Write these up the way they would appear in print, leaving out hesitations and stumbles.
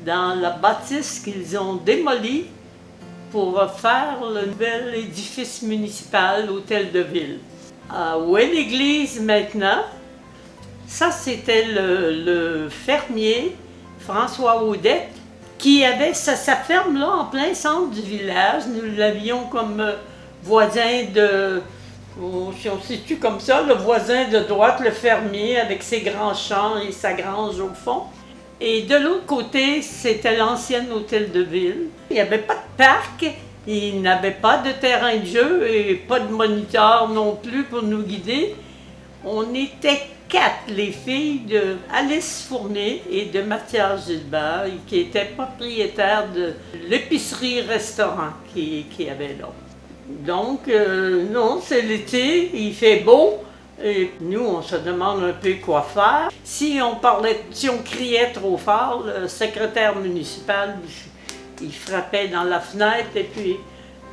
dans la bâtisse qu'ils ont démolie pour faire le nouvel édifice municipal, l'hôtel de ville. Où est l'église maintenant? Ça, c'était le fermier François Audette qui avait sa ferme là en plein centre du village. Nous l'avions comme voisin de, si on se situe comme ça, le voisin de droite, le fermier avec ses grands champs et sa grange au fond. Et de l'autre côté, c'était l'ancien hôtel de ville. Il n'y avait pas de parc, il n'avait pas de terrain de jeu et pas de moniteur non plus pour nous guider. On était 4, les filles de Alice Fournier et de Mathias Gilbert, qui étaient propriétaires de l'épicerie-restaurant qui avait là. Donc, non, c'est l'été, il fait beau, et nous, on se demande un peu quoi faire. Si on criait trop fort, le secrétaire municipal, il frappait dans la fenêtre, et puis,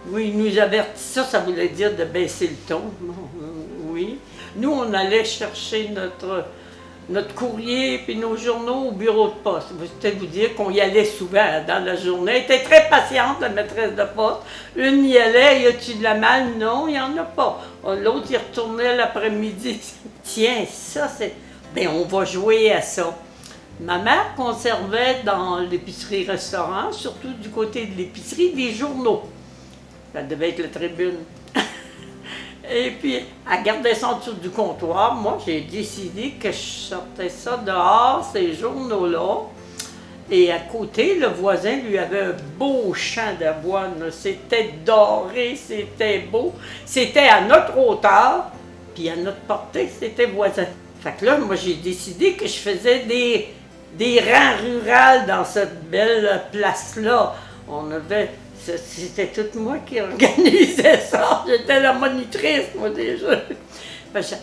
oui, il nous avertissait, ça voulait dire de baisser le ton, oui. Nous, on allait chercher notre courrier et nos journaux au bureau de poste. Je vais peut-être vous dire qu'on y allait souvent dans la journée. Elle était très patiente, la maîtresse de poste. Une y allait, y a-tu de la malle? Non, il n'y en a pas. L'autre, il retournait l'après-midi. Tiens, ça, c'est... Bien, on va jouer à ça. Ma mère conservait dans l'épicerie-restaurant, surtout du côté de l'épicerie, des journaux. Ça devait être la Tribune. Et puis, elle gardait ça en dessous du comptoir. Moi, j'ai décidé que je sortais ça dehors, ces journaux-là. Et à côté, le voisin lui avait un beau champ d'avoine. C'était doré, c'était beau. C'était à notre hauteur, puis à notre portée, c'était voisin. Fait que là, moi, j'ai décidé que je faisais des rangs rurales dans cette belle place-là. On avait... C'était tout moi qui organisais ça. J'étais la monitrice, moi, déjà.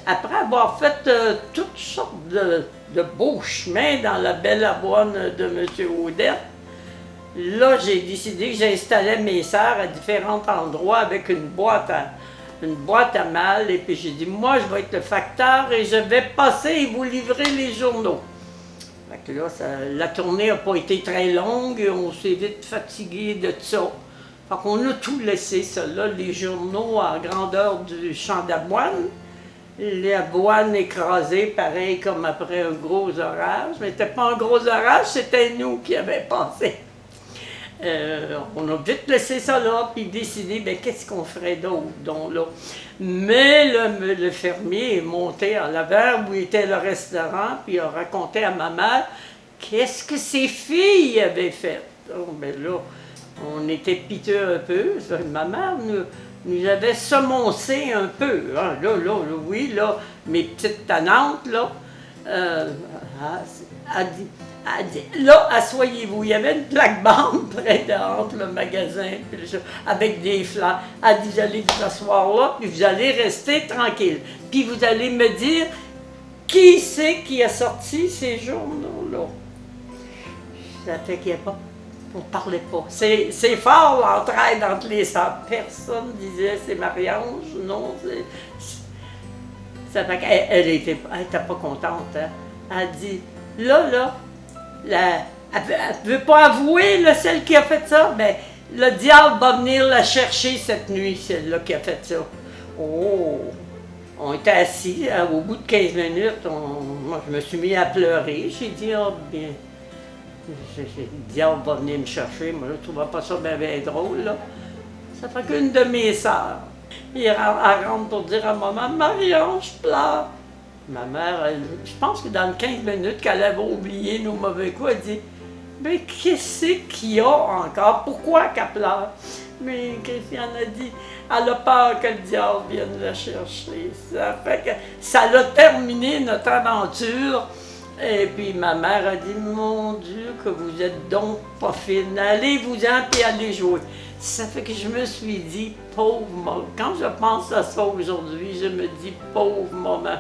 Après avoir fait toutes sortes de beaux chemins dans la belle avoine de M. Audette, là, j'ai décidé que j'installais mes sœurs à différents endroits avec une boîte à mal. Et puis j'ai dit, moi, je vais être le facteur et je vais passer et vous livrer les journaux. Fait que là, la tournée n'a pas été très longue, on s'est vite fatigué de ça. Fait qu'on a tout laissé, ça là, les journaux à grandeur du champ d'avoine, l'avoine écrasée, pareil comme après un gros orage. Mais c'était pas un gros orage, c'était nous qui avions passé. On a vite laissé ça là, puis décidé, bien, qu'est-ce qu'on ferait d'autre, donc là. Mais le fermier est monté à l'avant où était le restaurant, puis il a raconté à ma mère qu'est-ce que ses filles avaient fait. Oh, bien là, on était piteux un peu. Ma mère nous avait semoncé un peu. Hein. Là, oui, là, mes petites tanantes, là, a dit, là, asseyez-vous. Il y avait une plaque-bande près entre le magasin, puis avec des fleurs. Elle dit, vous allez vous asseoir là, puis vous allez rester tranquille. Puis vous allez me dire, qui c'est qui a sorti ces journaux-là? Ça fait qu'il n'y a pas... On ne parlait pas. C'est fort l'entraide entre les sœurs. Personne disait c'est Marie-Ange, non. Ça fait qu'elle était pas contente. Hein. Elle dit, là, elle ne veut pas avouer, là, celle qui a fait ça. Ben, le diable va venir la chercher cette nuit, celle-là qui a fait ça. Oh! On était assis, hein, au bout de 15 minutes, moi je me suis mis à pleurer. J'ai dit, oh bien. Le diable va venir me chercher, moi je ne trouvais pas ça bien drôle. Là. Ça fait qu'une de mes sœurs, elle rentre pour dire à maman, Marie-Ange, je pleure. Ma mère, je pense que dans les 15 minutes qu'elle avait oublié nos mauvais coups, elle dit, mais qu'est-ce qu'il y a encore? Pourquoi qu'elle pleure? Mais Christiane a dit, elle a peur que le diable vienne la chercher. Ça fait que ça a terminé notre aventure. Et puis ma mère a dit, mon Dieu, que vous êtes donc pas fine, allez-vous-en puis allez jouer. Ça fait que je me suis dit, pauvre maman, quand je pense à ça aujourd'hui, je me dis, pauvre maman.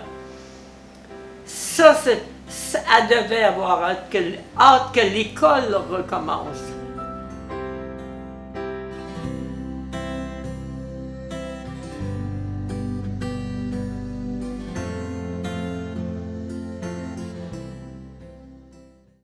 Ça, elle devait avoir hâte que l'école recommence.